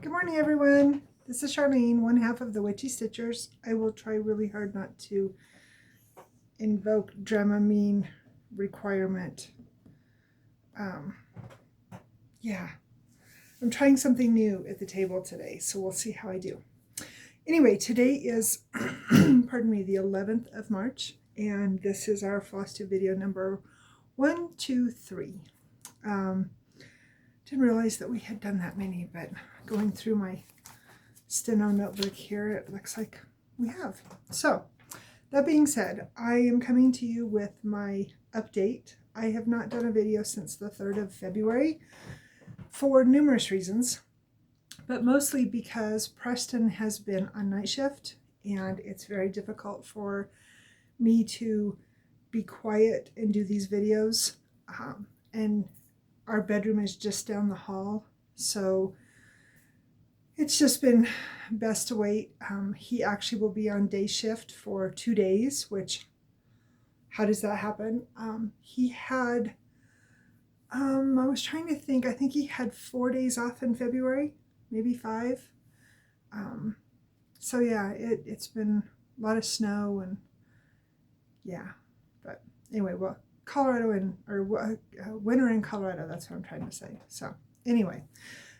Good morning, everyone. This is Charlene, one half of the Witchy Stitchers. I will try really hard not to invoke Dramamine requirement. Yeah, I'm trying something new at the table today, so we'll see how I do. Anyway, today is, pardon me, the 11th of March, and this is our Flosstube video number 123. Didn't realize that we had done that many, but going through my steno notebook here, it looks like we have. So that being said, I am coming to you with my update. I have not done a video since the 3rd of February for numerous reasons, but mostly because Preston has been on night shift and it's very difficult for me to be quiet and do these videos. And our bedroom is just down the hall, so it's just been best to wait. He actually will be on day shift for 2 days, which, how does that happen? He had, I was trying to think, I think he had 4 days off in February, maybe 5. So yeah, it's been a lot of snow and yeah, but anyway, well, Colorado winter in Colorado, that's what I'm trying to say. So anyway,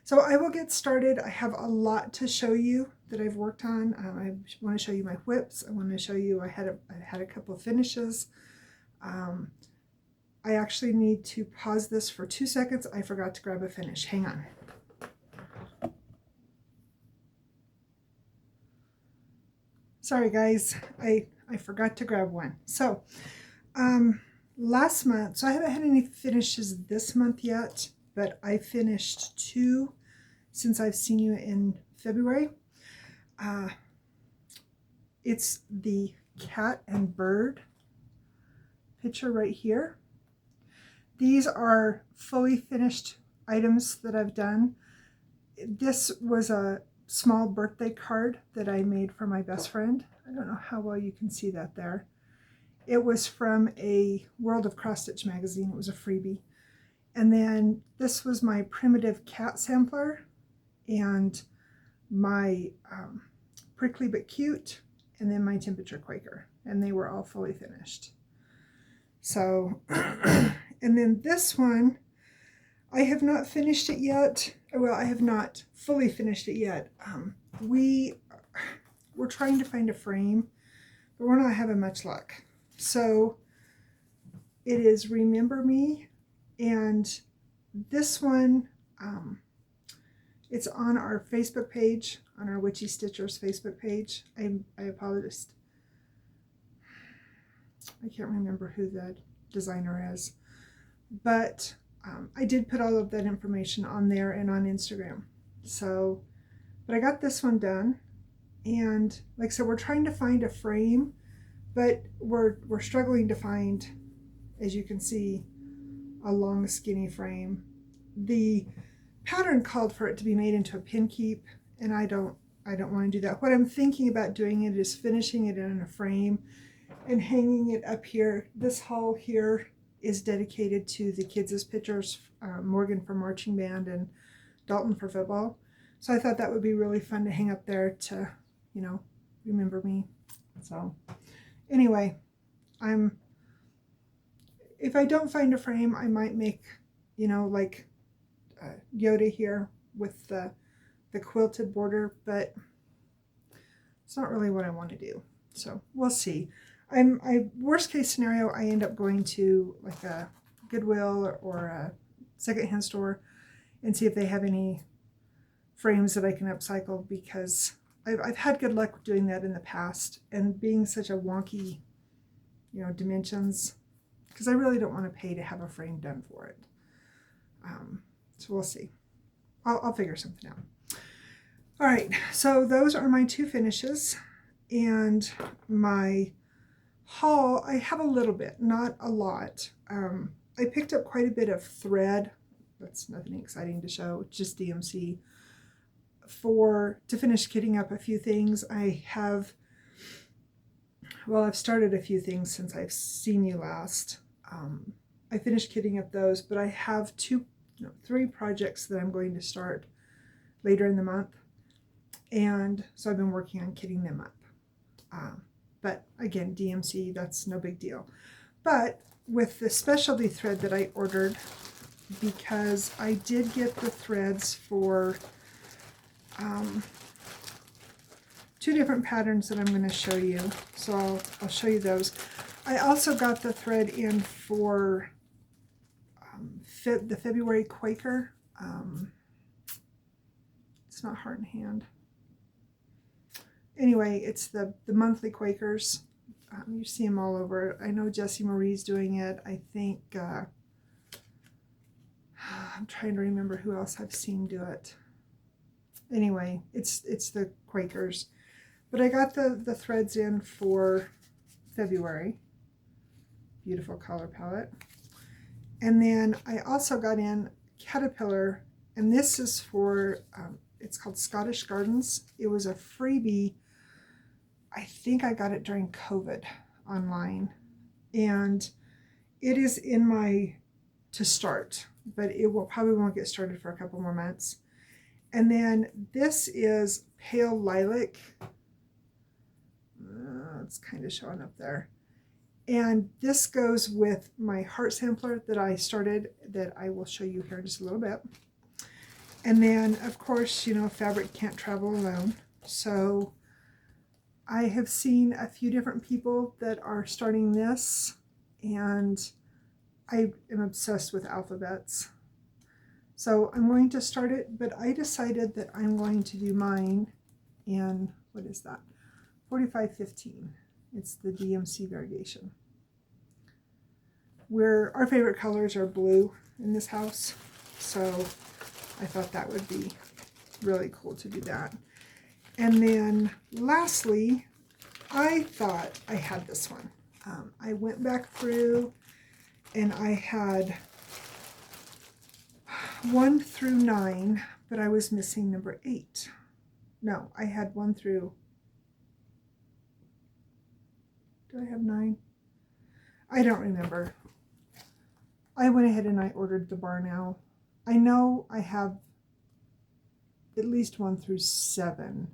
so I will get started. I have a lot to show you that I've worked on. I want to show you my whips. I want to show you I had a couple of finishes. I actually need to pause this for 2 seconds. I forgot to grab a finish. Hang on. Sorry guys, I forgot to grab one. So last month, so I haven't had any finishes this month yet, but I finished 2 since I've seen you in February. It's the cat and bird picture right here. These are fully finished items that I've done. This was a small birthday card that I made for my best friend. I don't know how well you can see that there. It was from a World of Cross Stitch magazine. It was a freebie. And then this was my primitive cat sampler and my prickly but cute, and then my temperature Quaker, and they were all fully finished. So, and then this one, I have not finished it yet. Well, I have not fully finished it yet. We're trying to find a frame, but we're not having much luck. So it is Remember Me, and this one, it's on our Facebook page, on our Witchy Stitchers Facebook page. I apologize. I can't remember who the designer is, but I did put all of that information on there and on Instagram. So, but I got this one done, and like I said, we're trying to find a frame, but we're struggling to find, as you can see, a long skinny frame. The pattern called for it to be made into a pin keep, and I don't want to do that. What I'm thinking about doing it is finishing it in a frame and hanging it up here. This hall here is dedicated to the kids' pictures, Morgan for marching band and Dalton for football. So I thought that would be really fun to hang up there to, you know, remember me. So anyway, if I don't find a frame, I might make, you know, like Yoda here with the quilted border, but it's not really what I want to do. So we'll see. Worst case scenario, I end up going to like a Goodwill or a secondhand store and see if they have any frames that I can upcycle, because I've had good luck doing that in the past, and being such a wonky, you know, dimensions, because I really don't want to pay to have a frame done for it. So we'll see. I'll figure something out. All right, so those are my 2 finishes, and my haul, I have a little bit, not a lot. I picked up quite a bit of thread. That's nothing exciting to show, just DMC. To finish kitting up a few things. I've started a few things since I've seen you last. I finished kitting up those, but I have 3 projects that I'm going to start later in the month. And so I've been working on kitting them up. But again, DMC, that's no big deal. But with the specialty thread that I ordered, because I did get the threads for 2 different patterns that I'm going to show you. So I'll show you those. I also got the thread in for the February Quaker. It's not Heart and Hand. Anyway, it's the monthly Quakers. You see them all over. I know Jessie Marie's doing it. I think, I'm trying to remember who else I've seen do it. Anyway, it's the Quakers. But I got the threads in for February. Beautiful color palette. And then I also got in Caterpillar, and this is for, it's called Scottish Gardens. It was a freebie. I think I got it during COVID online. And it is in my to start, but it probably won't get started for a couple more months. And then this is Pale Lilac. It's kind of showing up there. And this goes with my heart sampler that I started, that I will show you here in just a little bit. And then, of course, you know, fabric can't travel alone. So I have seen a few different people that are starting this, and I am obsessed with alphabets. So I'm going to start it, but I decided that I'm going to do mine in, what is that? 4515. It's the DMC variegation. Our favorite colors are blue in this house, so I thought that would be really cool to do that. And then lastly, I thought I had this one. I went back through and I had 1 through 9, but I was missing number 8. No, I had 1 through, do I have 9? I don't remember. I went ahead and I ordered the Barn Owl. I know I have at least 1 through 7.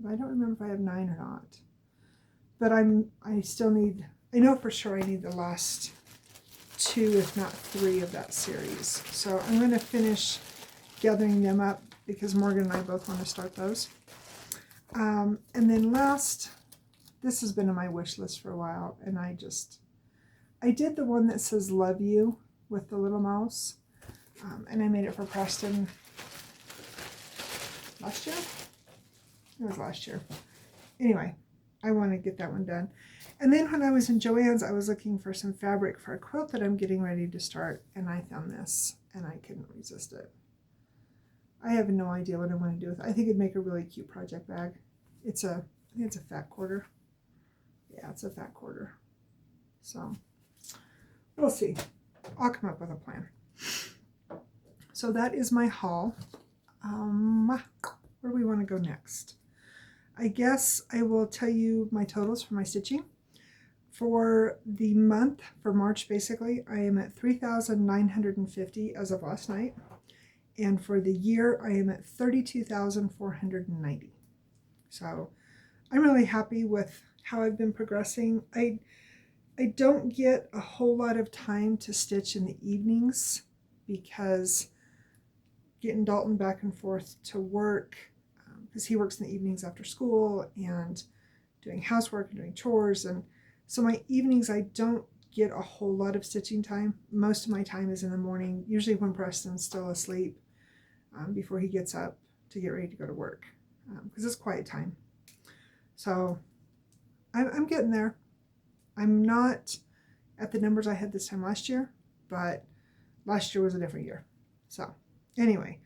I don't remember if I have 9 or not. But I still need, I know for sure I need the last 2, if not 3 of that series. So I'm going to finish gathering them up because Morgan and I both want to start those. And then last, this has been on my wish list for a while, and I did the one that says Love You with the little mouse, and I made it for Preston last year? It was last year. Anyway, I want to get that one done. And then when I was in Joann's, I was looking for some fabric for a quilt that I'm getting ready to start, and I found this, and I couldn't resist it. I have no idea what I'm going to do with it. I think it'd make a really cute project bag. I think it's a fat quarter. Yeah, it's a fat quarter. So we'll see. I'll come up with a plan. So that is my haul. Where do we want to go next? I guess I will tell you my totals for my stitching. For the month, for March basically, I am at 3,950 as of last night. And for the year, I am at 32,490. So I'm really happy with how I've been progressing. I don't get a whole lot of time to stitch in the evenings because getting Dalton back and forth to work, because he works in the evenings after school, and doing housework and doing chores, and so my evenings I don't get a whole lot of stitching time. Most of my time is in the morning, usually when Preston's still asleep, before he gets up to get ready to go to work, because it's quiet time. So I'm getting there. I'm not at the numbers I had this time last year, but last year was a different year. So anyway,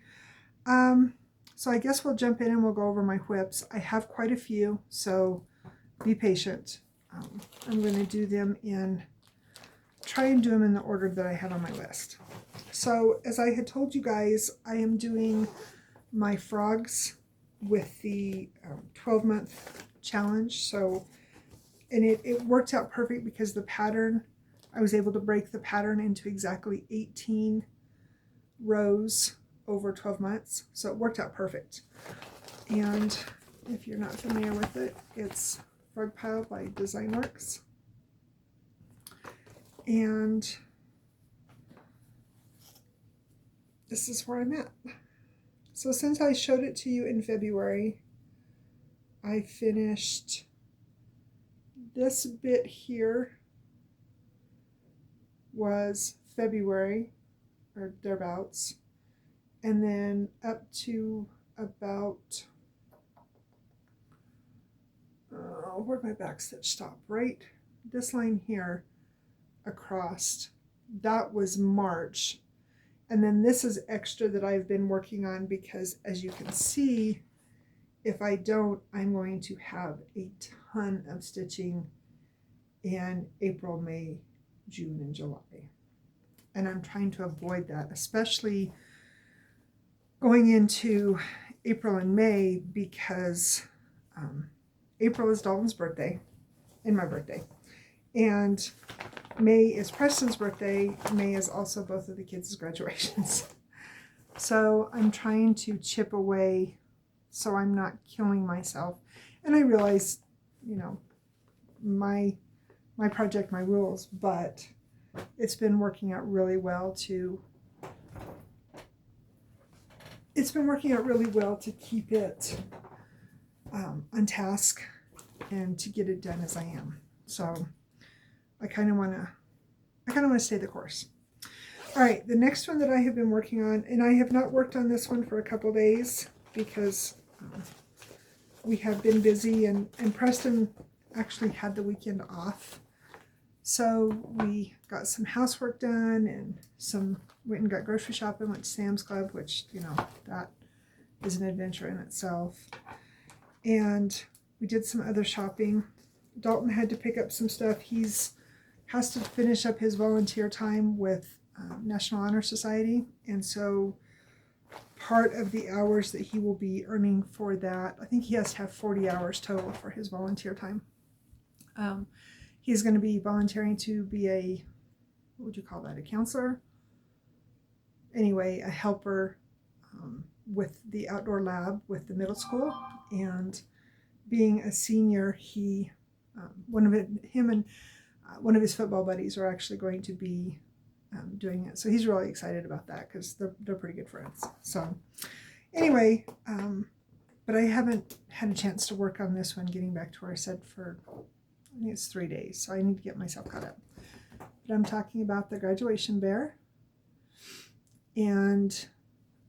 so I guess we'll jump in and we'll go over my whips. I have quite a few, so be patient. I'm going to do them try and do them in the order that I have on my list. So as I had told you guys, I am doing my frogs with the 12-month challenge. So, and it worked out perfect because the pattern, I was able to break the pattern into exactly 18 rows over 12 months. So it worked out perfect. And if you're not familiar with it, it's Frog Pile by Designworks. And this is where I'm at. So since I showed it to you in February, I finished this bit here was February or thereabouts, and then up to about where'd my back stitch stop? Right, this line here across, that was March. And then this is extra that I've been working on because, as you can see, if I don't, I'm going to have a ton of stitching in April, May, June, and July. And I'm trying to avoid that, especially going into April and May, because April is Dalton's birthday and my birthday. And May is Preston's birthday. May is also both of the kids' graduations. So I'm trying to chip away so I'm not killing myself. And I realize, you know, my project, my rules, but it's been working out really well to keep it on task and to get it done as I am. So I kind of want to stay the course. All right, the next one that I have been working on, and I have not worked on this one for a couple days because we have been busy, and Preston actually had the weekend off. So we got some housework done and went and got grocery shopping, went to Sam's Club, which, you know, that is an adventure in itself. And we did some other shopping. Dalton had to pick up some stuff. Has to finish up his volunteer time with National Honor Society, and so part of the hours that he will be earning for that, I think he has to have 40 hours total for his volunteer time. He's going to be volunteering to be a, what would you call that, a counselor? Anyway, a helper with the outdoor lab with the middle school. And being a senior, one of his football buddies are actually going to be doing it. So he's really excited about that because they're pretty good friends. So anyway, but I haven't had a chance to work on this one, getting back to where I said for, I think it's 3 days. So I need to get myself caught up. But I'm talking about the graduation bear. And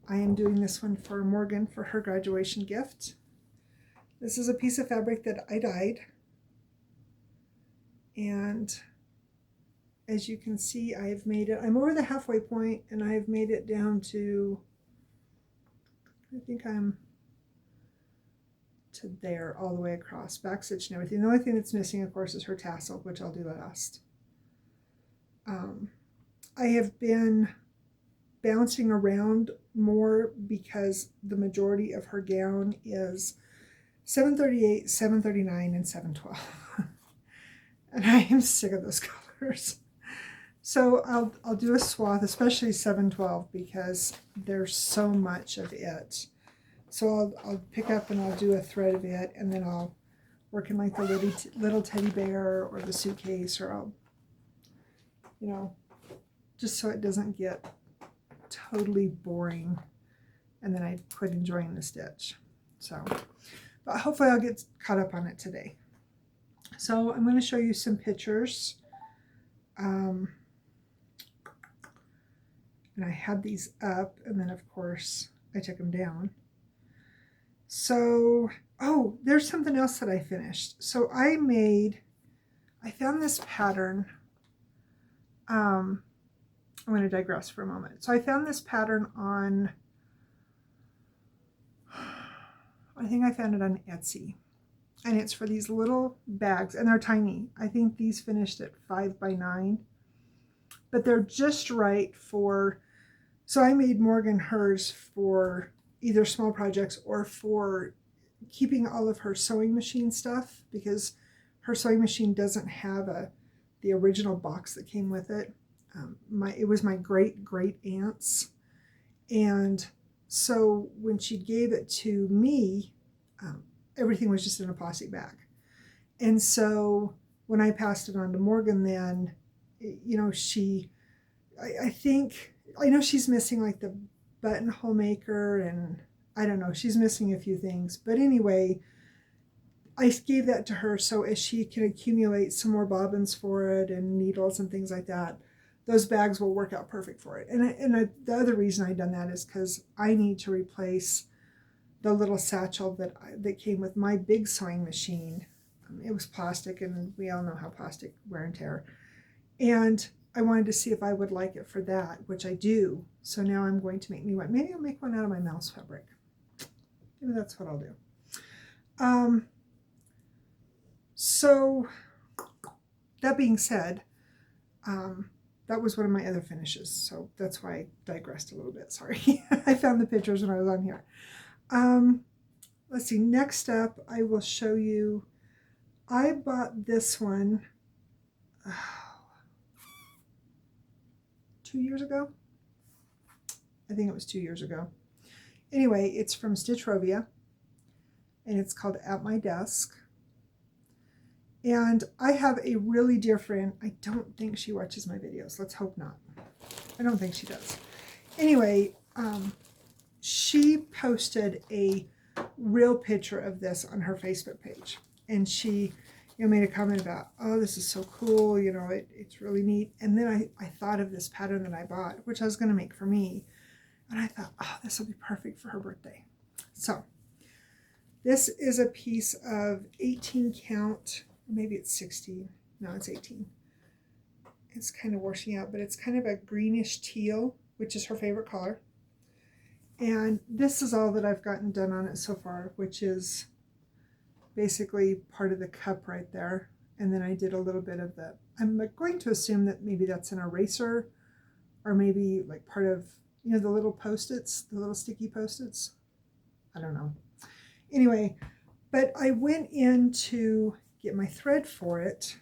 I am doing this one for Morgan for her graduation gift. This is a piece of fabric that I dyed. And as you can see, I've made it, I'm over the halfway point, and I've made it down to, I think I'm to there all the way across, back stitch and everything. The only thing that's missing, of course, is her tassel, which I'll do last. I have been bouncing around more because the majority of her gown is 738, 739, and 712. And I am sick of those colors. So I'll do a swath, especially 712, because there's so much of it. So I'll pick up and I'll do a thread of it, and then I'll work in like the little teddy bear or the suitcase, or I'll, you know, just so it doesn't get totally boring and then I quit enjoying the stitch. So, but hopefully I'll get caught up on it today. So I'm going to show you some pictures. And I had these up, and then of course I took them down. So, oh, there's something else that I finished. So I found this pattern. I'm going to digress for a moment. So I found this pattern on, I think I found it on Etsy. And it's for these little bags, and they're tiny. I think these finished at 5 by 9. But they're just right for, so I made Morgan hers for either small projects or for keeping all of her sewing machine stuff, because her sewing machine doesn't have the original box that came with it. It was my great aunt's, and So when she gave it to me, everything was just in a plastic bag. And so when I passed it on to Morgan, then, you know, I think, I know she's missing like the buttonhole maker, and I don't know, she's missing a few things. But anyway, I gave that to her so as she can accumulate some more bobbins for it and needles and things like that, those bags will work out perfect for it. And the other reason I done that is because I need to replace the little satchel that came with my big sewing machine. It was plastic, and we all know how plastic wear and tear. And I wanted to see if I would like it for that, which I do. So now I'm going to make me one. Maybe I'll make one out of my mouse fabric. Maybe that's what I'll do. So that being said, that was one of my other finishes. So that's why I digressed a little bit. Sorry. I found the pictures when I was on here. Let's see. Next up, I will show you. I bought this one 2 years ago. I think it was 2 years ago. Anyway, it's from Stitchrovia, and it's called At My Desk. And I have a really dear friend. I don't think she watches my videos. Let's hope not. I don't think she does. Anyway, she posted a real picture of this on her Facebook page. And she, you know, made a comment about, oh, this is so cool. You know, it's really neat. And then I thought of this pattern that I bought, which I was going to make for me. And I thought, oh, this will be perfect for her birthday. So this is a piece of 18 count. Maybe it's 16. No, it's 18. It's kind of washing out, but it's kind of a greenish teal, which is her favorite color. And this is all that I've gotten done on it so far, which is basically part of the cup right there. And then I did a little bit of the, I'm going to assume that maybe that's an eraser, or maybe like part of, you know, the little Post-its, the little sticky Post-its. I don't know. Anyway, but I went in to get my thread for it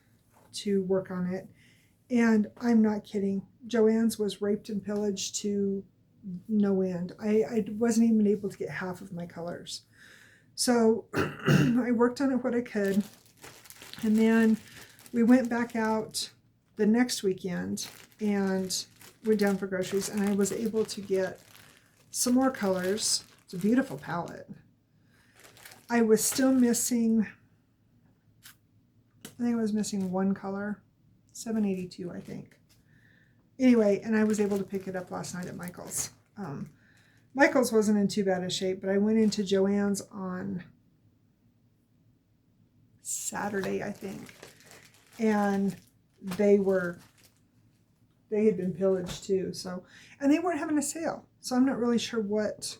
to work on it, and I'm not kidding, Joann's was raped and pillaged to no end. I wasn't even able to get half of my colors. So I worked on it what I could, and then we went back out the next weekend and went down for groceries, and I was able to get some more colors. It's a beautiful palette. I was still missing, I think I was missing one color, 782, I think. Anyway, and I was able to pick it up last night at Michael's. Michael's wasn't in too bad a shape, but I went into Joann's on Saturday, I think, and they had been pillaged too. So, and they weren't having a sale. So I'm not really sure what.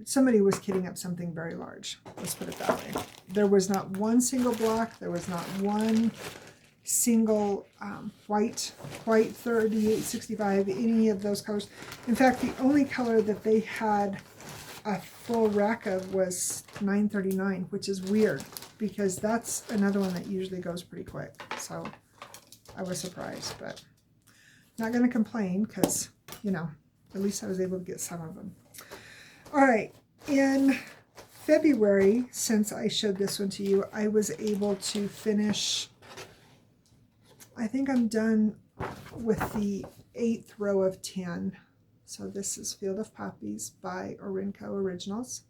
Somebody was kidding up something very large. Let's put it that way. There was not one single block. There was not one single white 3865, any of those colors. In fact, the only color that they had a full rack of was 939, which is weird because that's another one that usually goes pretty quick. So I was surprised, but not going to complain because, you know, at least I was able to get some of them. All right, in February, since I showed this one to you, I was able to finish, I think I'm done with the 8th row of 10. So this is Field of Poppies by Orinco Originals.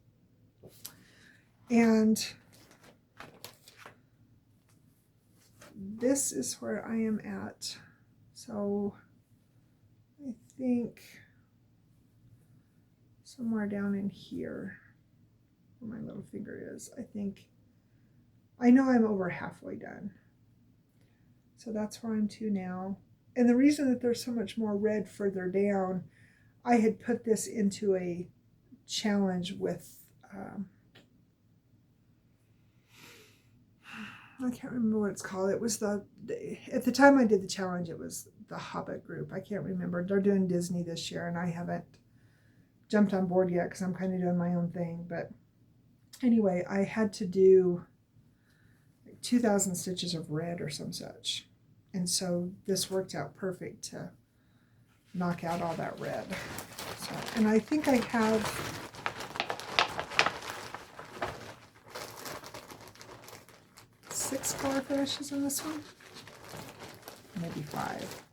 And this is where I am at. So I think somewhere down in here where my little finger is, I know I'm over halfway done. So that's where I'm to now. And the reason that there's so much more red further down, I had put this into a challenge with, I can't remember what it's called. It was at the time I did the challenge, it was the Hobbit group. I can't remember. They're doing Disney this year, and I haven't jumped on board yet because I'm kind of doing my own thing. But anyway, I had to do like 2,000 stitches of red or some such. And so this worked out perfect to knock out all that red. So, and I think I have six color finishes in this one, maybe 5.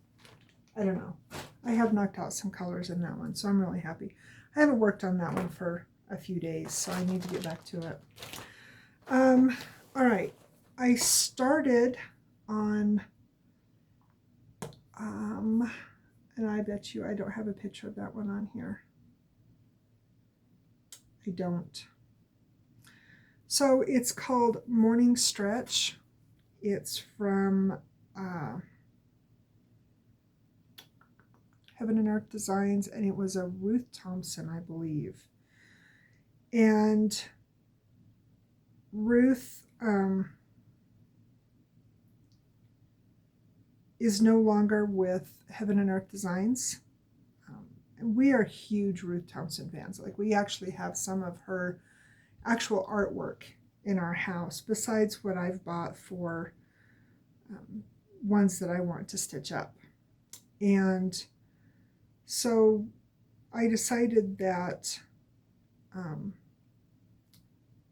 I don't know. I have knocked out some colors in that one, so I'm really happy. I haven't worked on that one for a few days, so I need to get back to it. All right, I started on, and I bet you I don't have a picture of that one on here. I don't. So it's called Morning Stretch. It's from Heaven and Earth Designs, and it was a Ruth Thompson, I believe. And Ruth is no longer with Heaven and Earth Designs. And we are huge Ruth Thompson fans. Like, we actually have some of her actual artwork in our house, besides what I've bought for ones that I want to stitch up. And so I decided that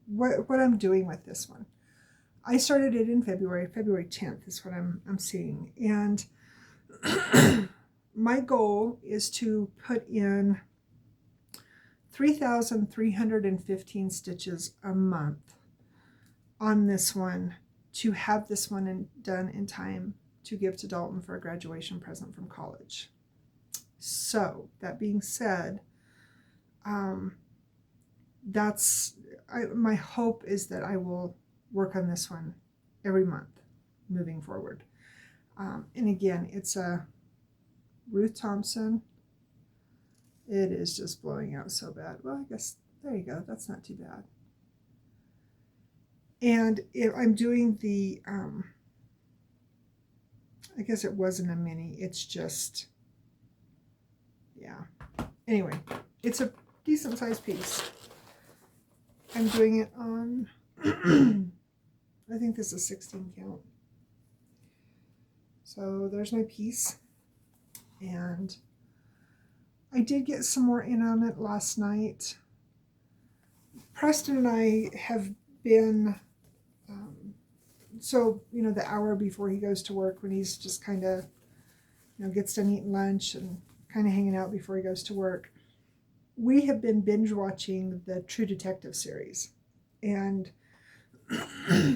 what I'm doing with this one. I started it in February 10th is what I'm seeing. And my goal is to put in 3,315 stitches a month on this one, to have this one done in time to give to Dalton for a graduation present from college. So that being said, my hope is that I will work on this one every month moving forward. And again, it's a Ruth Thompson. It is just blowing out so bad. Well, I guess there you go. That's not too bad. And I'm doing the, I guess it wasn't a mini. It's just, yeah. Anyway, it's a decent sized piece. I'm doing it on, I think this is 16 count. So there's my piece. And I did get some more in on it last night. Preston and I have been, so, you know, the hour before he goes to work, when he's just kind of, you know, gets done eating lunch and kind of hanging out before he goes to work, we have been binge watching the True Detective series. And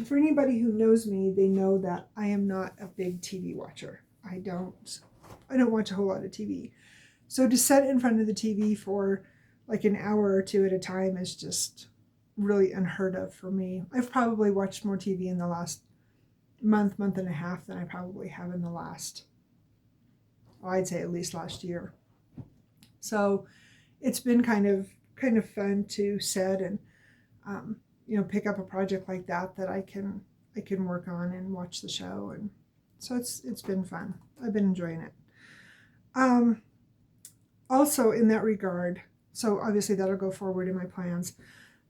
for anybody who knows me, they know that I am not a big TV watcher. I don't watch a whole lot of TV. So to sit in front of the TV for like an hour or two at a time is just really unheard of for me. I've probably watched more TV in the last month and a half than I probably have in the last, I'd say at least last year. So it's been kind of fun to sit and you know, pick up a project like that I can work on and watch the show, and so it's been fun. I've been enjoying it. Also in that regard, so obviously that'll go forward in my plans.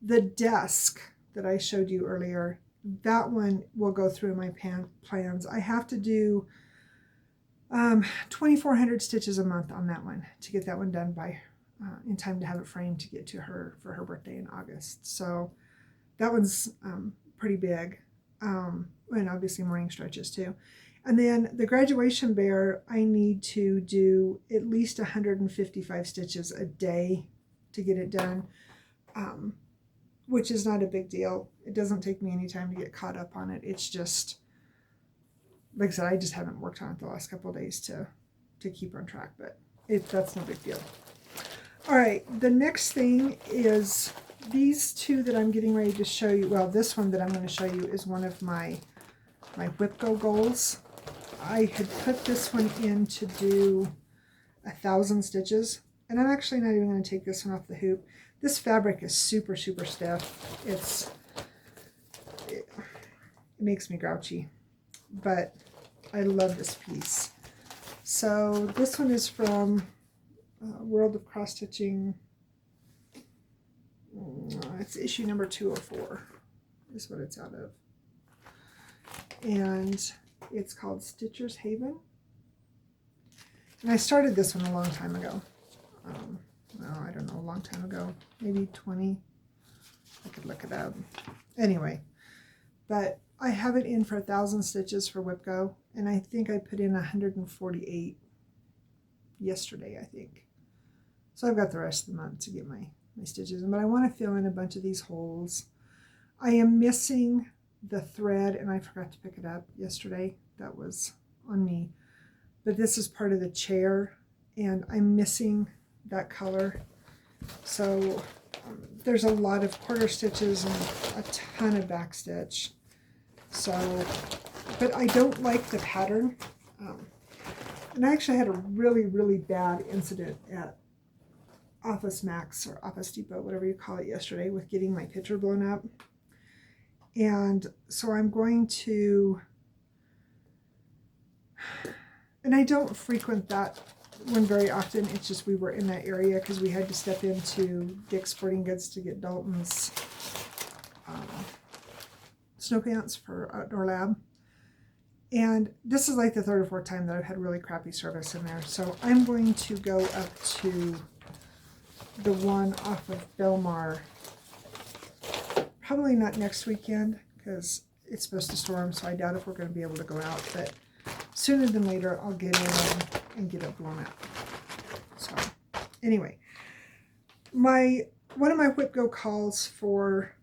The desk that I showed you earlier, that one will go through my plans. I have to do 2,400 stitches a month on that one to get that one done by in time to have it framed to get to her for her birthday in August. So that one's pretty big, and obviously morning stretches too. And then the graduation bear, I need to do at least 155 stitches a day to get it done, which is not a big deal. It doesn't take me any time to get caught up on it. It's just, like I said, I just haven't worked on it the last couple of days to keep on track, but that's no big deal. All right, the next thing is these two that I'm getting ready to show you. Well, this one that I'm going to show you is one of my Whipco goals. I had put this one in to do 1,000 stitches, and I'm actually not even going to take this one off the hoop. This fabric is super stiff. It makes me grouchy, but I love this piece. So this one is from World of Cross Stitching. It's issue number 204 is what it's out of, and it's called Stitcher's Haven. And I started this one a long time ago. well, I don't know, a long time ago, maybe 20. I could look it up. Anyway, but I have it in for 1,000 stitches for WhipGo, and I think I put in 148 yesterday, I think. So I've got the rest of the month to get my stitches in, but I want to fill in a bunch of these holes. I am missing the thread, and I forgot to pick it up yesterday. That was on me. But this is part of the chair, and I'm missing that color. So there's a lot of quarter stitches and a ton of back stitch. So, but I don't like the pattern. And I actually had a really, really bad incident at Office Max or Office Depot, whatever you call it, yesterday with getting my picture blown up. And so I'm going to, and I don't frequent that one very often. It's just we were in that area because we had to step into Dick's Sporting Goods to get Dalton's snow pants for Outdoor Lab. And this is like the third or fourth time that I've had really crappy service in there. So I'm going to go up to the one off of Belmar. Probably not next weekend because it's supposed to storm, so I doubt if we're going to be able to go out. But sooner than later, I'll get in and get it blown up. So anyway, one of my WhipGo calls for,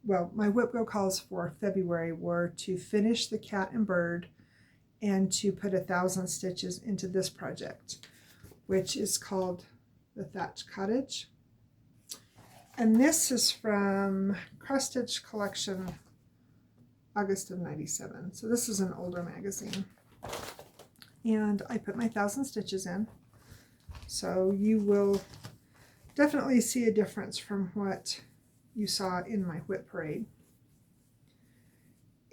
well, my WhipGo calls for February were to finish the cat and bird and to put 1,000 stitches into this project, which is called the Thatch Cottage. And this is from Cross Stitch Collection, August of '97. So this is an older magazine. And I put my 1,000 stitches in. So you will definitely see a difference from what you saw in my whip parade.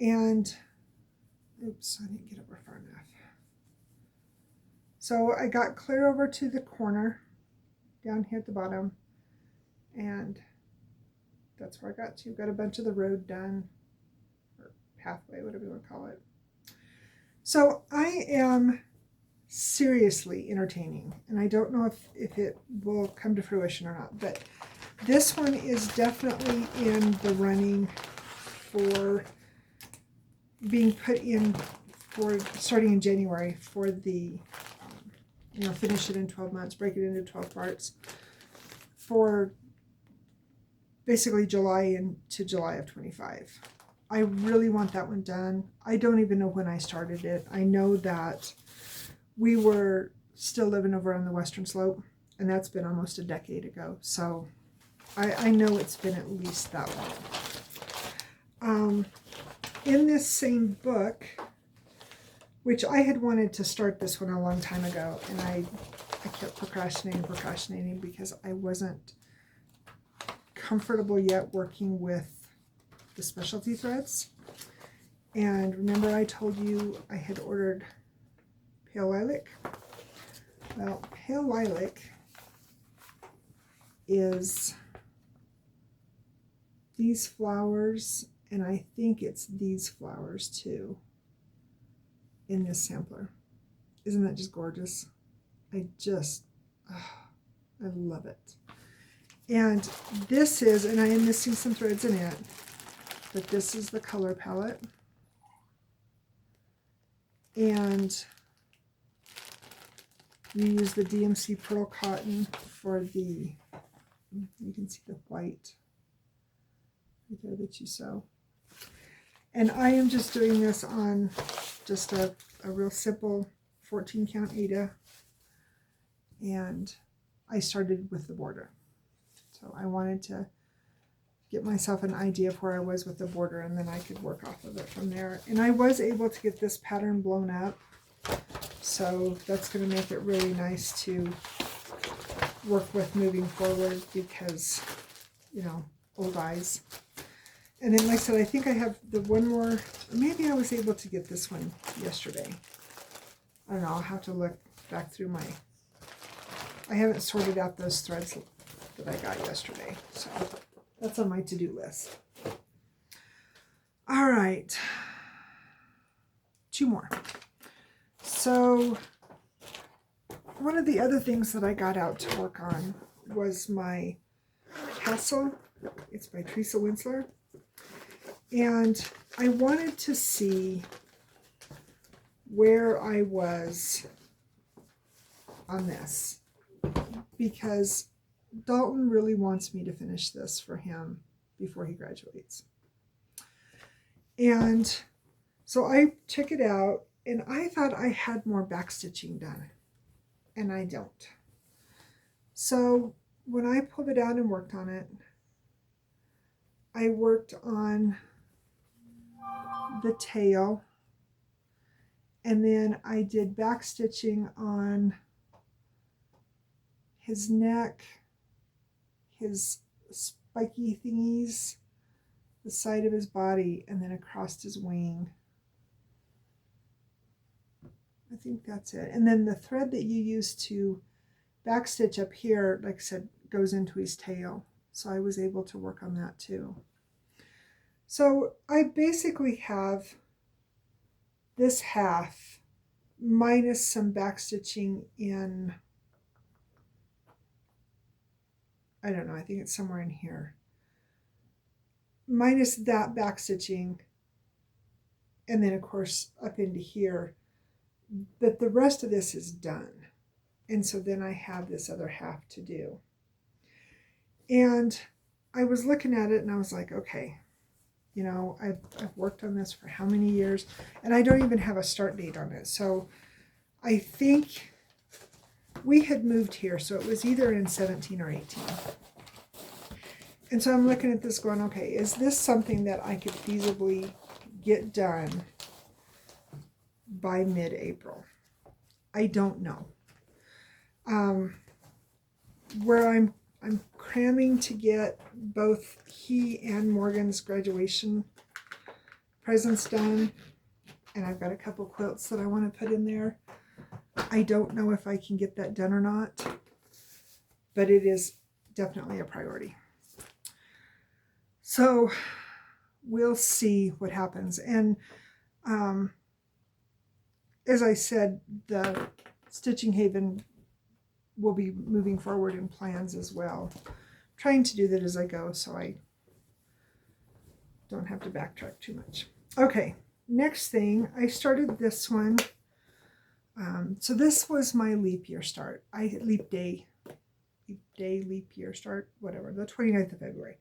And, oops, I didn't get over far enough. So I got clear over to the corner down here at the bottom. And that's where I got to. Got a bunch of the road done, or pathway, whatever you want to call it. So I am seriously entertaining, and I don't know if it will come to fruition or not, but this one is definitely in the running for being put in for starting in January for the, finish it in 12 months, break it into 12 parts for basically July into July of 25. I really want that one done. I don't even know when I started it. I know that we were still living over on the Western Slope, and that's been almost a decade ago. So I know it's been at least that long. In this same book, which I had wanted to start this one a long time ago, and I kept procrastinating because I wasn't comfortable yet working with the specialty threads. And remember I told you I had ordered Pale Lilac? Well, Pale Lilac is these flowers, and I think it's these flowers too in this sampler. Isn't that just gorgeous? I love it. And this is, and I am missing some threads in it, but this is the color palette. And you use the DMC Pearl Cotton for the, you can see the white right there that you sew. And I am just doing this on just a real simple 14 count Aida. And I started with the border. So I wanted to get myself an idea of where I was with the border, and then I could work off of it from there. And I was able to get this pattern blown up. So that's going to make it really nice to work with moving forward because, old eyes. And then, like I said, I think I have the one more, maybe I was able to get this one yesterday. I don't know, I'll have to look back through I haven't sorted out those threads that I got yesterday. So that's on my to-do list. All right, 2 more. So one of the other things that I got out to work on was my Castle. It's by Teresa Winsler. And I wanted to see where I was on this, because Dalton really wants me to finish this for him before he graduates. And so I took it out, and I thought I had more backstitching done, and I don't. So when I pulled it out and worked on it, I worked on the tail, and then I did backstitching on his neck, his spiky thingies, the side of his body, and then across his wing. I think that's it. And then the thread that you use to backstitch up here, like I said, goes into his tail. So I was able to work on that too. So I basically have this half minus some backstitching in, I don't know, I think it's somewhere in here. Minus that backstitching, and then of course up into here. But the rest of this is done. And so then I have this other half to do. And I was looking at it and I was like, okay, you know, I've worked on this for how many years, and I don't even have a start date on it. So I think we had moved here, so it was either in 17 or 18. And so I'm looking at this going, okay, is this something that I could feasibly get done by mid-April? I don't know. Where I'm cramming to get both he and Morgan's graduation presents done, and I've got a couple quilts that I want to put in there. I don't know if I can get that done or not, but it is definitely a priority. So we'll see what happens. And as I said, the Stitching Haven will be moving forward in plans as well. I'm trying to do that as I go so I don't have to backtrack too much. Okay, next thing, I started this one. So this was my leap year start. Leap year start, whatever, the 29th of February.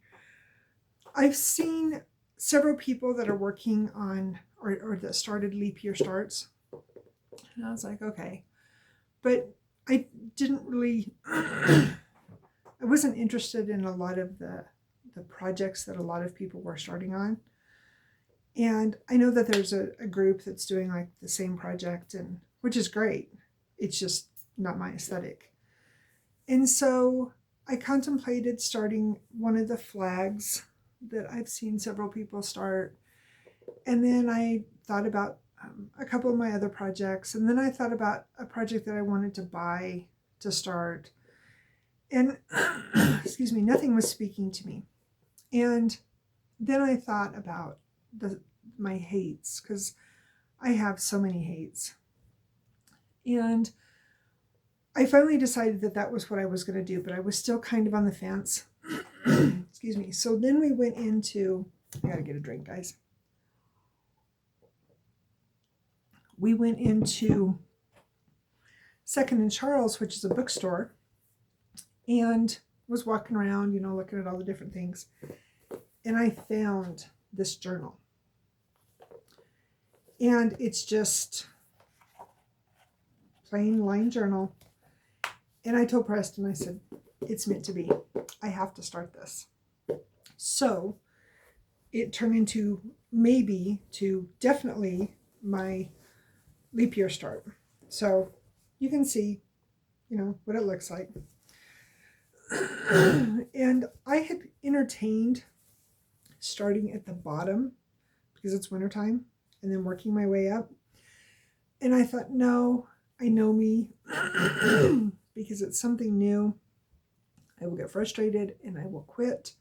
I've seen several people that are working on, or that started leap year starts. And I was like, okay. But I didn't really, I wasn't interested in a lot of the projects that a lot of people were starting on. And I know that there's a group that's doing like the same project, and which is great. It's just not my aesthetic. And so I contemplated starting one of the flags that I've seen several people start. And then I thought about a couple of my other projects. And then I thought about a project that I wanted to buy to start. And excuse me, nothing was speaking to me. And then I thought about my hates, because I have so many hates. And I finally decided that that was what I was going to do, but I was still kind of on the fence. Excuse me. So then we went into, I gotta get a drink, guys. We went into Second and Charles, which is a bookstore, and was walking around, you know, looking at all the different things. And I found this journal. And it's just plain line journal. And I told Preston, I said, it's meant to be. I have to start this. So it turned into maybe to definitely my leap year start. So you can see, you know, what it looks like. And I had entertained starting at the bottom because it's wintertime and then working my way up. And I thought, no, I know me because it's something new. I will get frustrated and I will quit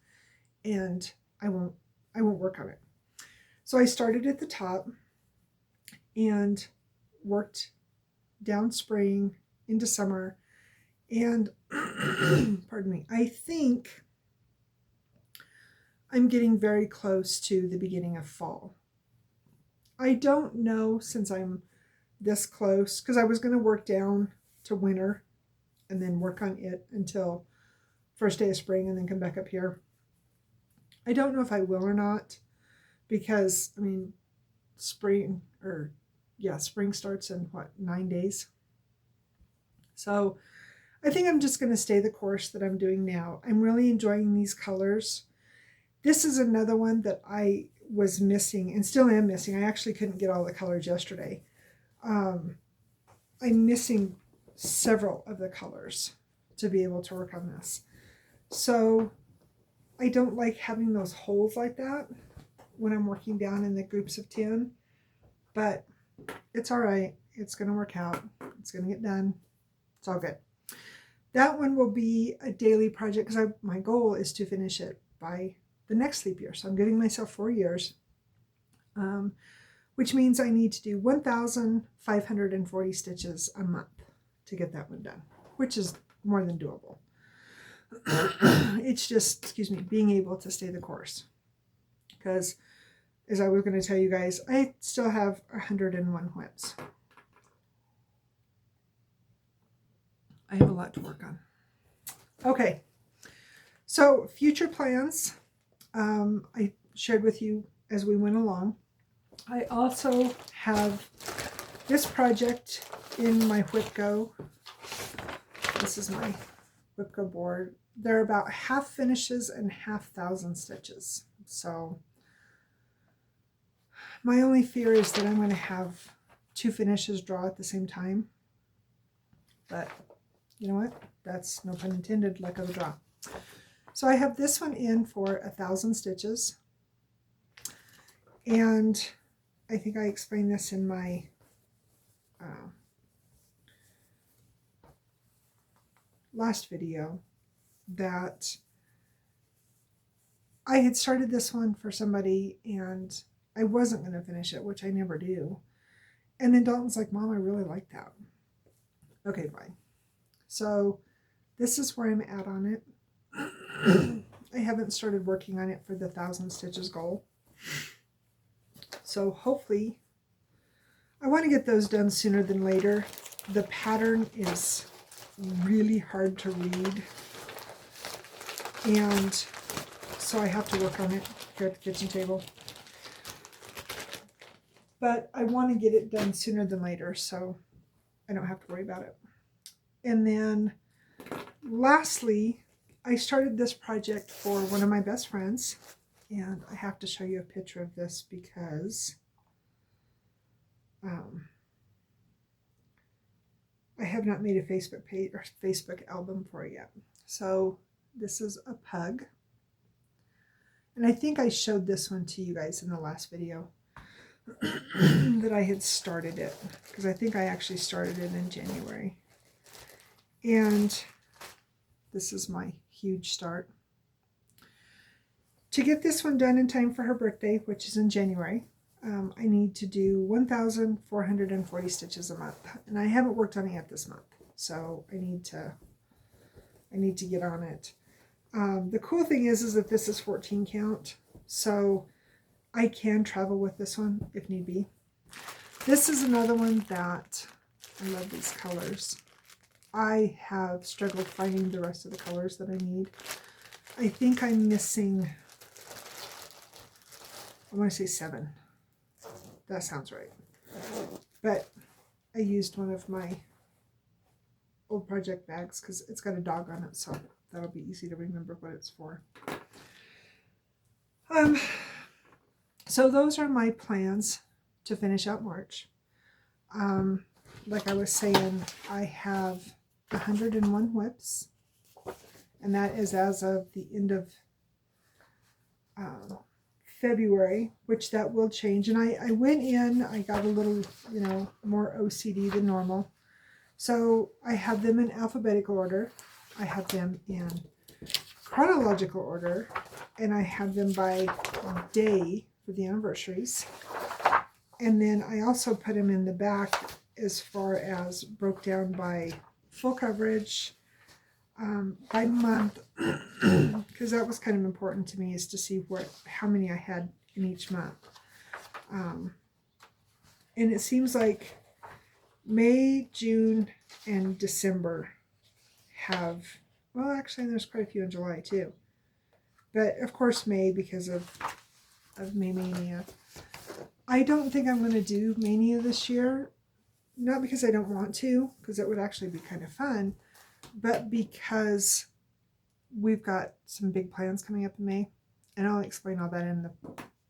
and I won't work on it. So I started at the top and worked down spring into summer And pardon me, I think I'm getting very close to the beginning of fall. I don't know, since I'm this close, because I was going to work down to winter and then work on it until first day of spring and then come back up here. I don't know if I will or not, because I mean, spring starts in what, 9 days. So I think I'm just going to stay the course that I'm doing now. I'm really enjoying these colors. This is another one that I was missing and still am missing. I actually couldn't get all the colors yesterday. I'm missing several of the colors to be able to work on this. So I don't like having those holes like that when I'm working down in the groups of 10, but it's all right. It's going to work out. It's going to get done. It's all good. That one will be a daily project because my goal is to finish it by the next leap year. So I'm giving myself 4 years, which means I need to do 1,540 stitches a month to get that one done, which is more than doable. It's just, being able to stay the course. Because, as I was going to tell you guys, I still have 101 whips. I have a lot to work on. Okay, so future plans, I shared with you as we went along. I also have this project in my WhipGo. This is my WhipGo board. They're about half finishes and half 1,000 stitches. So my only fear is that I'm going to have 2 finishes draw at the same time. But you know what? That's, no pun intended, luck of the draw. So I have this one in for 1,000 stitches. And I think I explained this in my last video, that I had started this one for somebody and I wasn't going to finish it, which I never do. And then Dalton's like, Mom, I really like that. Okay, fine. So this is where I'm at on it. I haven't started working on it for the 1,000 stitches goal. So hopefully, I want to get those done sooner than later. The pattern is really hard to read. And so I have to work on it here at the kitchen table. But I want to get it done sooner than later, so I don't have to worry about it. And then lastly, I started this project for one of my best friends. And I have to show you a picture of this because I have not made a Facebook page or Facebook album for it yet. So this is a pug. And I think I showed this one to you guys in the last video that I had started it, because I think I actually started it in January. And this is my huge start. To get this one done in time for her birthday, which is in January, I need to do 1,440 stitches a month, and I haven't worked on it yet this month, so I need to get on it. The cool thing is that this is 14 count, so I can travel with this one if need be. This is another one that I love these colors. I have struggled finding the rest of the colors that I need. I think I'm missing, I want to say 7. That sounds right. But I used one of my old project bags because it's got a dog on it, so that'll be easy to remember what it's for. So those are my plans to finish out March. Like I was saying, I have 101 whips, and that is as of the end of February, which that will change. And I went in, I got a little, more OCD than normal. So I have them in alphabetical order. I have them in chronological order, and I have them by day for the anniversaries. And then I also put them in the back as far as broke down by full coverage, by month, because that was kind of important to me, is to see how many I had in each month. And it seems like May, June, and December have, well, actually there's quite a few in July too. But of course May, because of May Mania. I don't think I'm going to do Mania this year. Not because I don't want to, because it would actually be kind of fun, but because we've got some big plans coming up in May. And I'll explain all that in the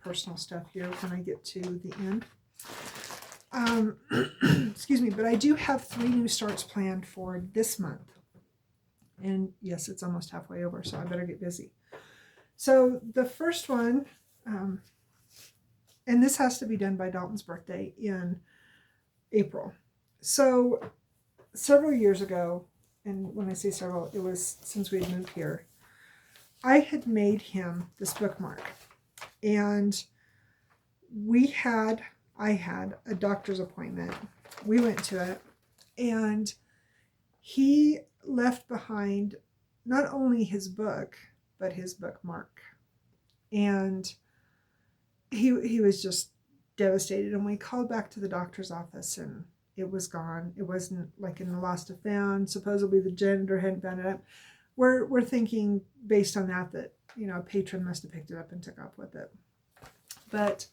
personal stuff here when I get to the end. Excuse me, but I do have 3 new starts planned for this month. And yes, it's almost halfway over, so I better get busy. So the first one, and this has to be done by Dalton's birthday in April. So several years ago, and when I say several, it was since we had moved here, I had made him this bookmark. And I had a doctor's appointment. We went to it, and he left behind not only his book, but his bookmark. And he was just devastated. And we called back to the doctor's office, and it was gone. It wasn't like in the lost and found. Supposedly the janitor hadn't found it up. We're thinking based on that a patron must have picked it up and took off with it. But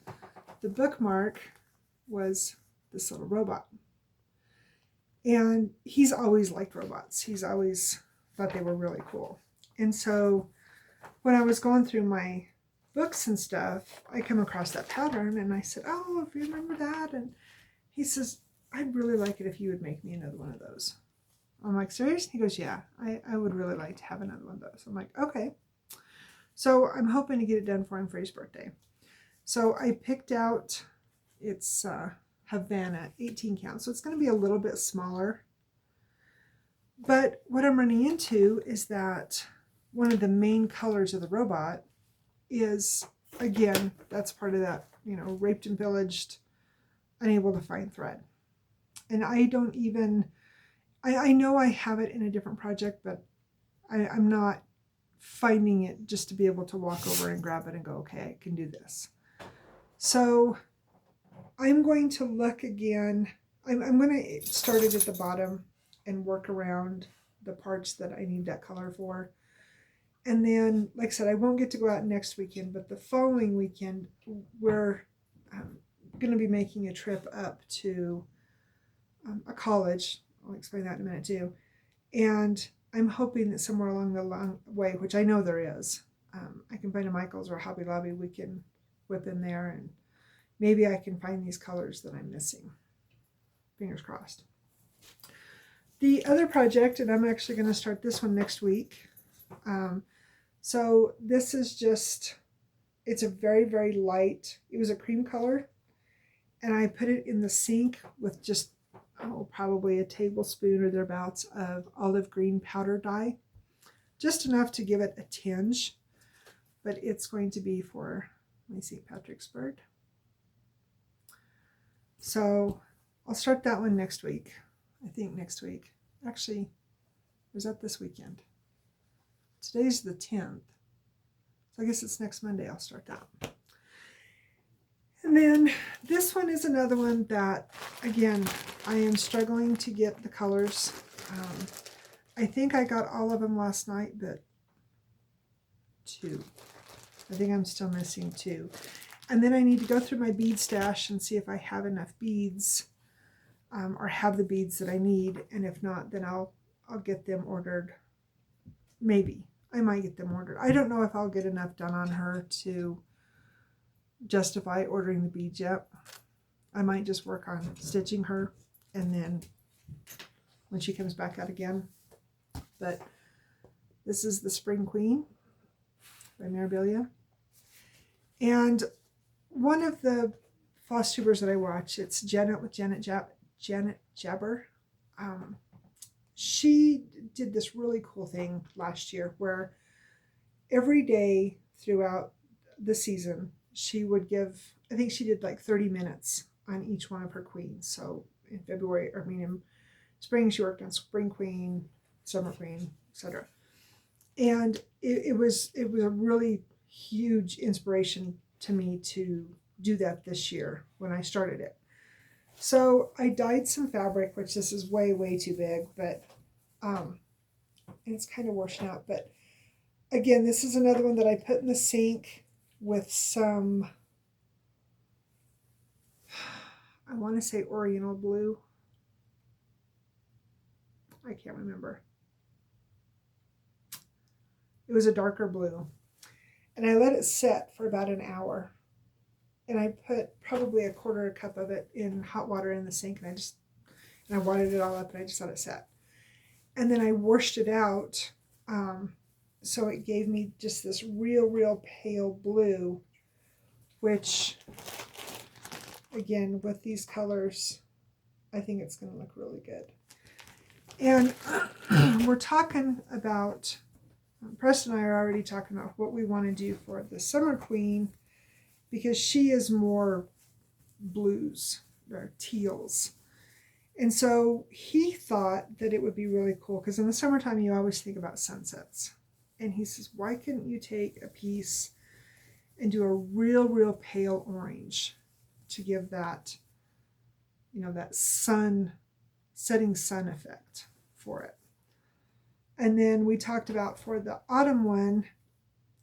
the bookmark was this little robot. And he's always liked robots. He's always thought they were really cool. And so when I was going through my books and stuff, I come across that pattern, and I said, oh, if you remember that? And he says, I'd really like it if you would make me another one of those. I'm like, serious? He goes, yeah, I would really like to have another one of those. I'm like, okay. So I'm hoping to get it done for him for his birthday. So I picked out, it's Havana, 18 count. So it's going to be a little bit smaller. But what I'm running into is that one of the main colors of the robot is, again, that's part of that, raped and pillaged, unable to find thread. And I don't even, I know I have it in a different project, but I'm not finding it just to be able to walk over and grab it and go, okay, I can do this. So I'm going to look again. I'm going to start it at the bottom and work around the parts that I need that color for. And then, like I said, I won't get to go out next weekend, but the following weekend, we're going to be making a trip up to a college. I'll explain that in a minute too. And I'm hoping that somewhere along the way, which I know there is, I can find a Michael's or a Hobby Lobby we can whip in there, and maybe I can find these colors that I'm missing. Fingers crossed. The other project, and I'm actually going to start this one next week. So this is just, it's a very, very light, it was a cream color, and I put it in the sink with just, probably a tablespoon or thereabouts of olive green powder dye. Just enough to give it a tinge, but it's going to be for my St. Patrick's bird. So I'll start that one next week. I think next week. Actually, was that this weekend? Today's the 10th. So I guess it's next Monday I'll start that. And then this one is another one that, again, I am struggling to get the colors. I think I got all of them last night, but 2. I think I'm still missing 2. And then I need to go through my bead stash and see if I have enough beads, or have the beads that I need. And if not, then I'll get them ordered. Maybe. I might get them ordered. I don't know if I'll get enough done on her to justify ordering the beads yet. I might just work on stitching her, and then when she comes back out again. But this is the Spring Queen by Mirabilia. And one of the Flosstubers that I watch, it's Janet with Janet Jabber. She did this really cool thing last year where every day throughout the season, she would give, I think she did like 30 minutes on each one of her queens. So in spring, she worked on Spring Queen, Summer Queen, etc. And it was a really huge inspiration to me to do that this year when I started it. So I dyed some fabric, which this is way too big, but and it's kind of washing out. But again, this is another one that I put in the sink with some, I want to say Oriental blue. I can't remember. It was a darker blue. And I let it set for about an hour. And I put probably a quarter cup of it in hot water in the sink, and I watered it all up, and I just let it set. And then I washed it out, so it gave me just this real pale blue, which, again, with these colors, I think it's going to look really good. And we're talking about, Preston and I are already talking about what we want to do for the Summer Queen, because she is more blues or teals. And so he thought that it would be really cool, because in the summertime you always think about sunsets. And he says, why couldn't you take a piece and do a real pale orange to give that, that setting sun effect for it. And then we talked about for the autumn one,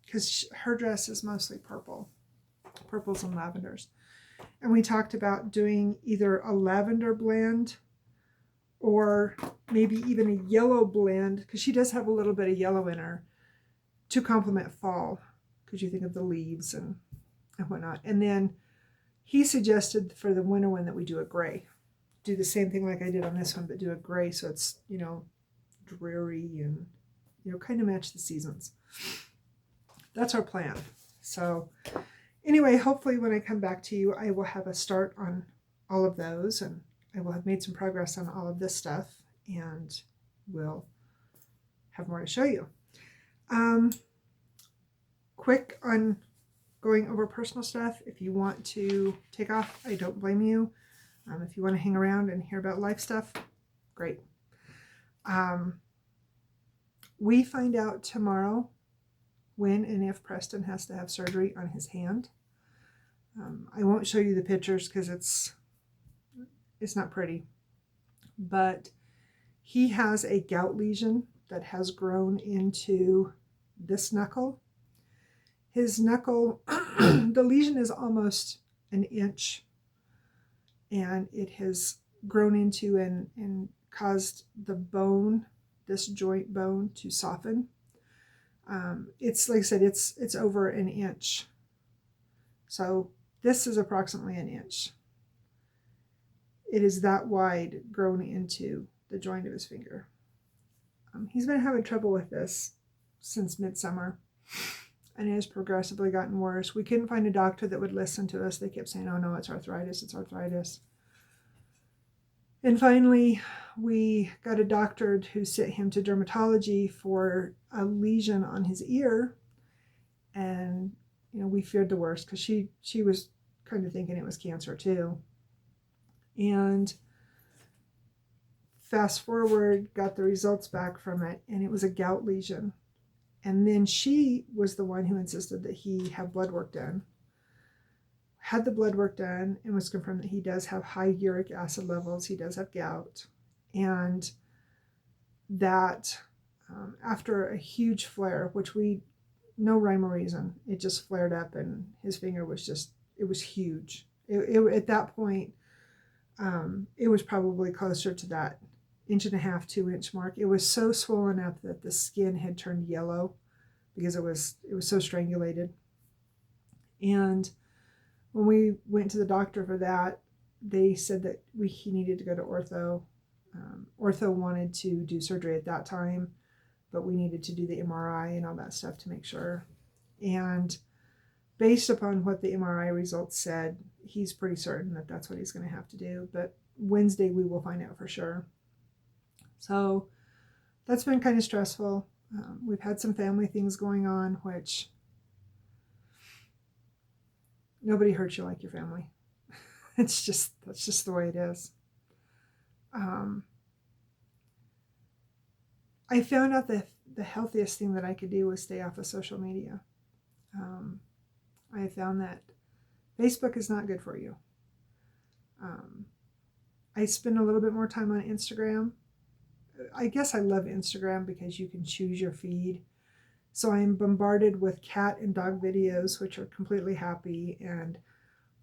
because her dress is mostly purples and lavenders. And we talked about doing either a lavender blend or maybe even a yellow blend, because she does have a little bit of yellow in her, to complement fall, because you think of the leaves and whatnot. And then he suggested for the winter one that we do a gray. Do the same thing like I did on this one, but do a gray so it's, dreary and, kind of match the seasons. That's our plan. So anyway, hopefully when I come back to you, I will have a start on all of those, and I will have made some progress on all of this stuff, and we'll have more to show you. Quick on going over personal stuff. If you want to take off, I don't blame you. If you want to hang around and hear about life stuff, great. We find out tomorrow when and if Preston has to have surgery on his hand. I won't show you the pictures because it's not pretty, but he has a gout lesion that has grown into this knuckle. His knuckle, the lesion is almost an inch, and it has grown into and caused the bone, this joint bone, to soften. It's like I said, it's over an inch. So this is approximately an inch. It is that wide, grown into the joint of his finger. He's been having trouble with this since midsummer, and it has progressively gotten worse. We couldn't find a doctor that would listen to us. They kept saying, oh no, it's arthritis, it's arthritis. And finally, we got a doctor who sent him to dermatology for a lesion on his ear. And, we feared the worst, because she was kind of thinking it was cancer too. And fast forward, got the results back from it, and it was a gout lesion. And then she was the one who insisted that he have blood work done. Had the blood work done, and was confirmed that he does have high uric acid levels. He does have gout. And that after a huge flare, which no rhyme or reason, it just flared up, and his finger was it was huge. At that point, it was probably closer to that 1.5 to 2 inch mark. It was so swollen up that the skin had turned yellow because it was so strangulated. And when we went to the doctor for that, they said that he needed to go to ortho. Ortho wanted to do surgery at that time, but we needed to do the MRI and all that stuff to make sure. And based upon what the MRI results said, he's pretty certain that that's what he's going to have to do. But Wednesday we will find out for sure. So that's been kind of stressful. We've had some family things going on, which nobody hurts you like your family. That's just the way it is. I found out that the healthiest thing that I could do was stay off of social media. I found that Facebook is not good for you. I spend a little bit more time on Instagram. I guess I love Instagram because you can choose your feed. So I'm bombarded with cat and dog videos, which are completely happy, and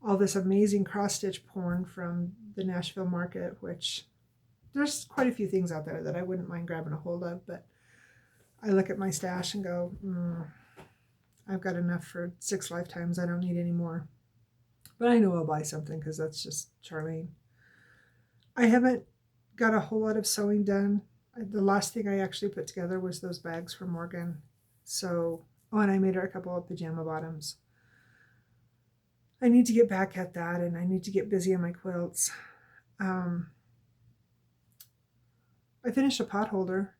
all this amazing cross-stitch porn from the Nashville market, which there's quite a few things out there that I wouldn't mind grabbing a hold of, but I look at my stash and go, I've got enough for 6 lifetimes. I don't need any more. But I know I'll buy something because that's just Charlene. I haven't got a whole lot of sewing done. The last thing I actually put together was those bags for Morgan. So, oh, and I made her a couple of pajama bottoms. I need to get back at that, and I need to get busy on my quilts. I finished a pot holder.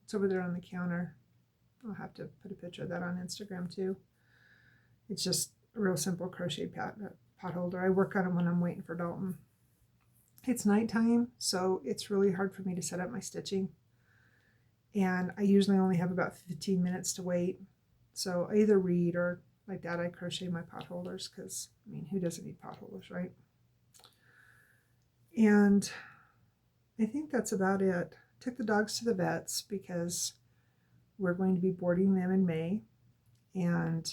It's over there on the counter. I'll have to put a picture of that on Instagram too. It's just a real simple crochet pot holder. I work on it when I'm waiting for Dalton. It's nighttime, so it's really hard for me to set up my stitching. And I usually only have about 15 minutes to wait. So I either read or, like Dad, I crochet my pot holders because, I mean, who doesn't need pot holders, right? And I think that's about it. Took the dogs to the vets because we're going to be boarding them in May. And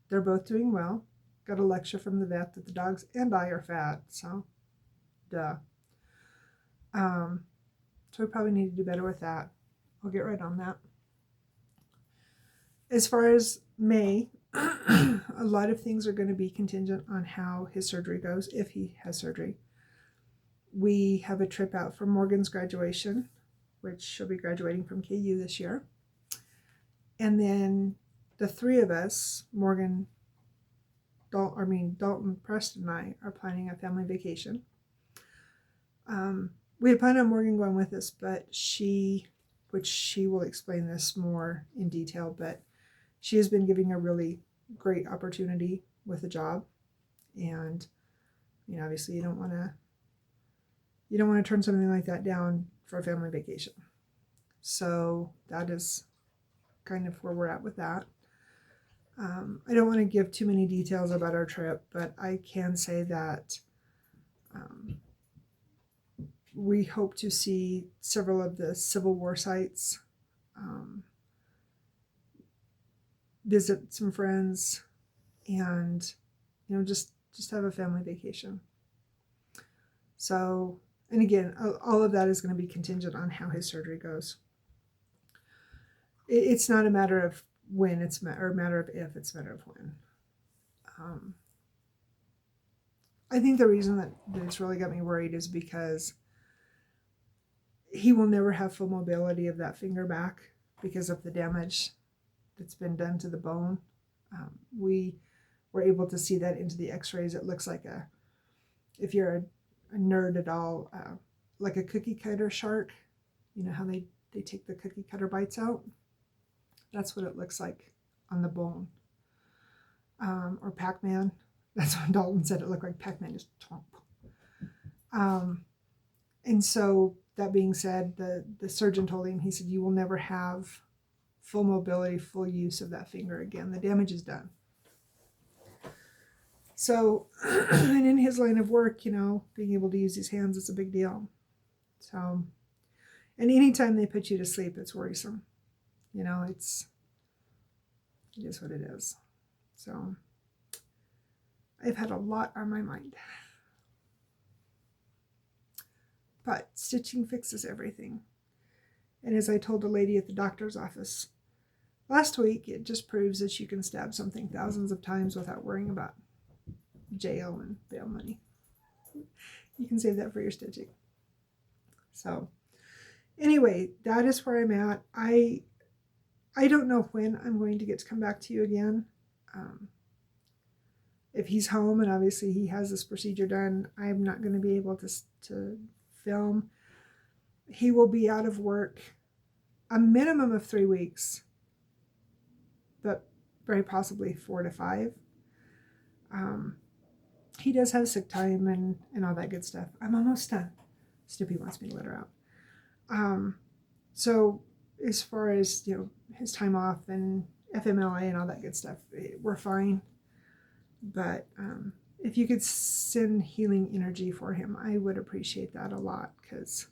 they're both doing well. Got a lecture from the vet that the dogs and I are fat, so duh. So we probably need to do better with that. I'll get right on that. As far as May, a lot of things are going to be contingent on how his surgery goes, if he has surgery. We have a trip out for Morgan's graduation, which she'll be graduating from KU this year. And then the 3 of us, Dalton, Preston, and I are planning a family vacation. We had planned on Morgan going with us, but which she will explain this more in detail, but she has been giving a really great opportunity with a job. And, you know, obviously you don't want to turn something like that down for a family vacation. So that is kind of where we're at with that. I don't want to give too many details about our trip, but I can say that we hope to see several of the Civil War sites, visit some friends, and, you know, just have a family vacation. So, and again, all of that is going to be contingent on how his surgery goes. It's not a matter of when, or a matter of if, it's a matter of when. I think the reason that it's really got me worried is because he will never have full mobility of that finger back because of the damage that's been done to the bone. We were able to see that into the x-rays. It looks like if you're a nerd at all, like a cookie cutter shark. You know how they take the cookie cutter bites out? That's what it looks like on the bone. Or Pac-Man. That's what Dalton said. It looked like Pac-Man, just chomp. And so, that being said, the surgeon told him, he said, you will never have full mobility, full use of that finger again. The damage is done. So, and in his line of work, you know, being able to use his hands is a big deal. So, and anytime they put you to sleep, it's worrisome. You know, it is what it is. So, I've had a lot on my mind. But stitching fixes everything. And as I told the lady at the doctor's office last week, it just proves that you can stab something thousands of times without worrying about jail and bail money. You can save that for your stitching. So anyway, that is where I'm at. I don't know when I'm going to get to come back to you again. If he's home and obviously he has this procedure done, I'm not going to be able to film. He will be out of work a minimum of 3 weeks, but very possibly 4 to 5. He does have sick time and all that good stuff. I'm almost done. Snoopy wants me to let her out. So as far as, you know, his time off and FMLA and all that good stuff, we're fine. But if you could send healing energy for him, I would appreciate that a lot, because,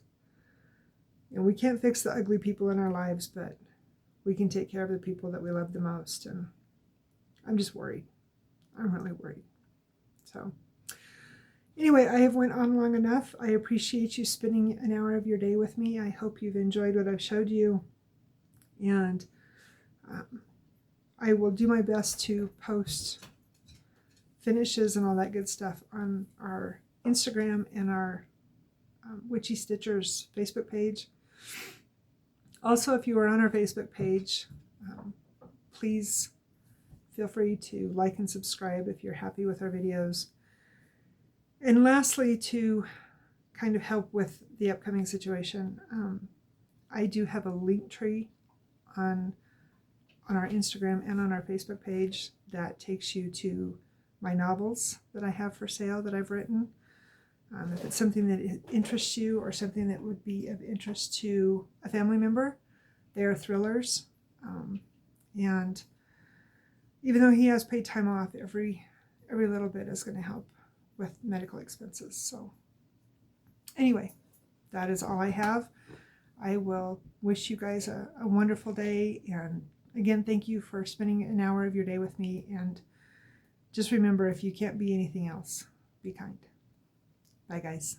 you know, we can't fix the ugly people in our lives, but we can take care of the people that we love the most. And I'm just worried. I'm really worried. So anyway, I have went on long enough. I appreciate you spending an hour of your day with me. I hope you've enjoyed what I've showed you. And I will do my best to post finishes and all that good stuff on our Instagram and our Witchy Stitchers Facebook page. Also, if you are on our Facebook page, please feel free to like and subscribe if you're happy with our videos. And lastly, to kind of help with the upcoming situation, I do have a link tree on our Instagram and on our Facebook page that takes you to my novels that I have for sale that I've written. If it's something that interests you or something that would be of interest to a family member, they are thrillers. And even though he has paid time off, every little bit is going to help with medical expenses. So anyway, that is all I have. I will wish you guys a wonderful day. And again, thank you for spending an hour of your day with me. And just remember, if you can't be anything else, be kind. Bye, guys.